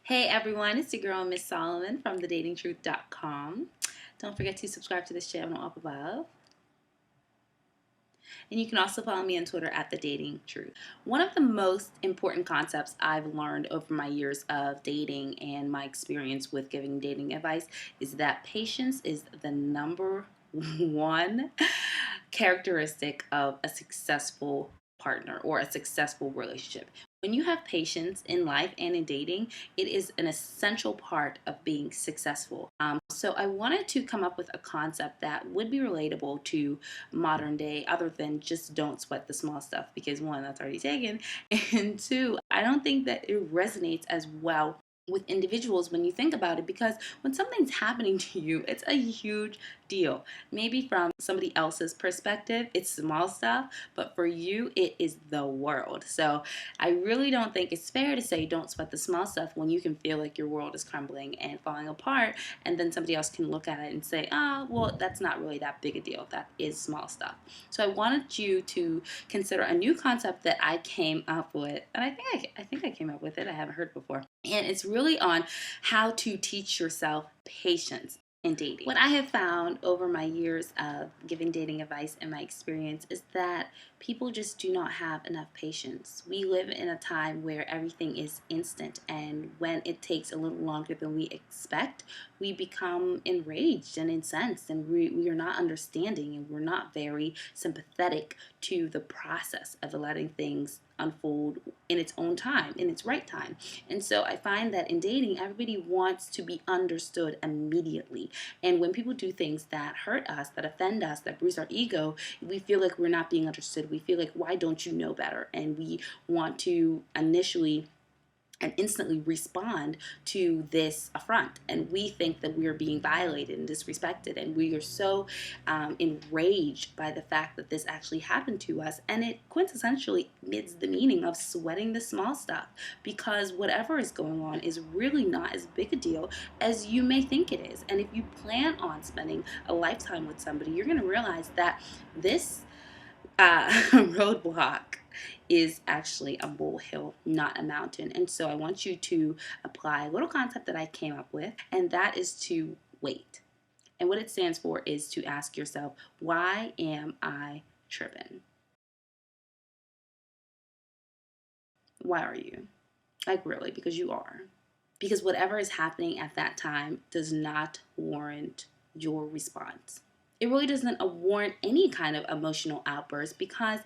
Hey everyone, it's your girl Miss Solomon from thedatingtruth.com. Don't forget to subscribe to this channel up above. And you can also follow me on Twitter at thedatingtruth. One of the most important concepts I've learned over my years of dating and my experience with giving dating advice is that patience is the number one characteristic of a successful partner or a successful relationship. When you have patience in life and in dating, it is an essential part of being successful. So I wanted to come up with a concept that would be relatable to modern day, other than just don't sweat the small stuff, because one, that's already taken, and two, I don't think that it resonates as well with individuals when you think about it, because when something's happening to you, it's a huge deal. Maybe from somebody else's perspective, it's small stuff, but for you, it is the world. So I really don't think it's fair to say don't sweat the small stuff when you can feel like your world is crumbling and falling apart, and then somebody else can look at it and say, well, that's not really that big a deal. That is small stuff. So I wanted you to consider a new concept that I came up with, and I think I came up with it. I haven't heard before, and it's really on how to teach yourself patience in dating. What I have found over my years of giving dating advice and my experience is that people just do not have enough patience. We live in a time where everything is instant, and when it takes a little longer than we expect, we become enraged and incensed, and we are not understanding, and we're not very sympathetic to the process of letting things unfold in its own time, in its right time. And so I find that in dating, everybody wants to be understood immediately. And when people do things that hurt us, that offend us, that bruise our ego, we feel like we're not being understood. We feel like, why don't you know better? And we want to initially and instantly respond to this affront. And we think that we are being violated and disrespected. And we are so enraged by the fact that this actually happened to us. And it quintessentially is the meaning of sweating the small stuff, because whatever is going on is really not as big a deal as you may think it is. And if you plan on spending a lifetime with somebody, you're going to realize that this roadblock is actually a molehill, not a mountain. And so I want you to apply a little concept that I came up with, and that is to wait. And what it stands for is to ask yourself, why am I tripping? Why are you? Like, really, because you are. Because whatever is happening at that time does not warrant your response. It really doesn't warrant any kind of emotional outburst, because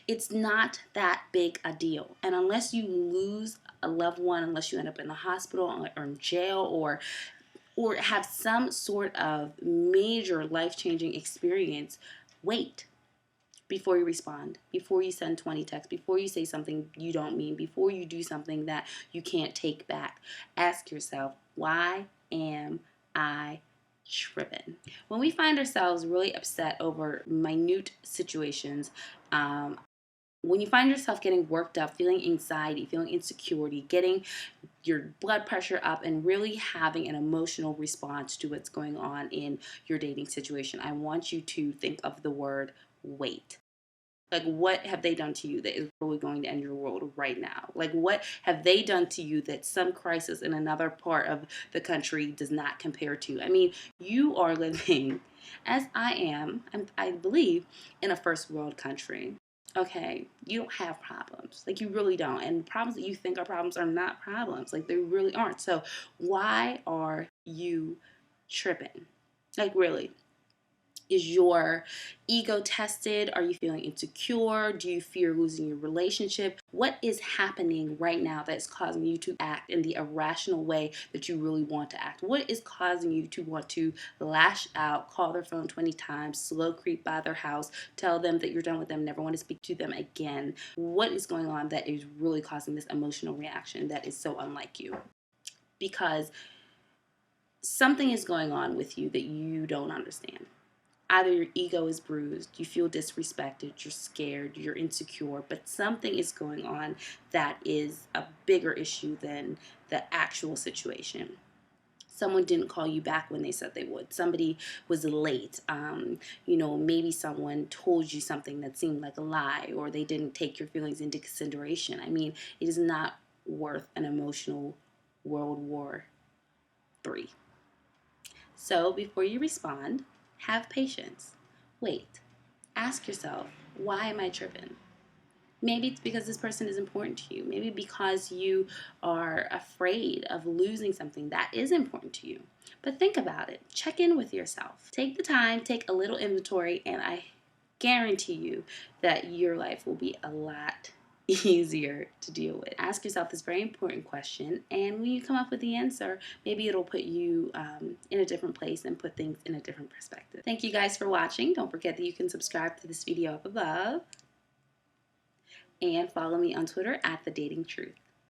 it's not that big a deal. And unless you lose a loved one, unless you end up in the hospital or in jail, or have some sort of major life-changing experience, wait before you respond, before you send 20 texts, before you say something you don't mean, before you do something that you can't take back. Ask yourself, why am I tripping? When we find ourselves really upset over minute situations, when you find yourself getting worked up, feeling anxiety, feeling insecurity, getting your blood pressure up, and really having an emotional response to what's going on in your dating situation, I want you to think of the word wait. Like, what have they done to you that is really going to end your world right now? Like, what have they done to you that some crisis in another part of the country does not compare to? I mean, you are living, as I am, I believe, in a first world country. Okay, you don't have problems. Like, you really don't. And problems that you think are problems are not problems. Like, they really aren't. So, why are you tripping? Like, really? Is your ego tested? Are you feeling insecure? Do you fear losing your relationship? What is happening right now that is causing you to act in the irrational way that you really want to act? What is causing you to want to lash out, call their phone 20 times, slow creep by their house, tell them that you're done with them, never want to speak to them again? What is going on that is really causing this emotional reaction that is so unlike you? Because something is going on with you that you don't understand. Either your ego is bruised, you feel disrespected, you're scared, you're insecure, but something is going on that is a bigger issue than the actual situation. Someone didn't call you back when they said they would. Somebody was late. Maybe someone told you something that seemed like a lie, or they didn't take your feelings into consideration. I mean, it is not worth an emotional World War III. So before you respond, have patience. Wait. Ask yourself, why am I tripping? Maybe it's because this person is important to you. Maybe because you are afraid of losing something that is important to you. But think about it. Check in with yourself. Take the time, take a little inventory, and I guarantee you that your life will be a lot easier to deal with. Ask yourself this very important question, and when you come up with the answer, maybe it'll put you in a different place and put things in a different perspective. Thank you guys for watching. Don't forget that you can subscribe to this video up above and follow me on Twitter at The Dating Truth.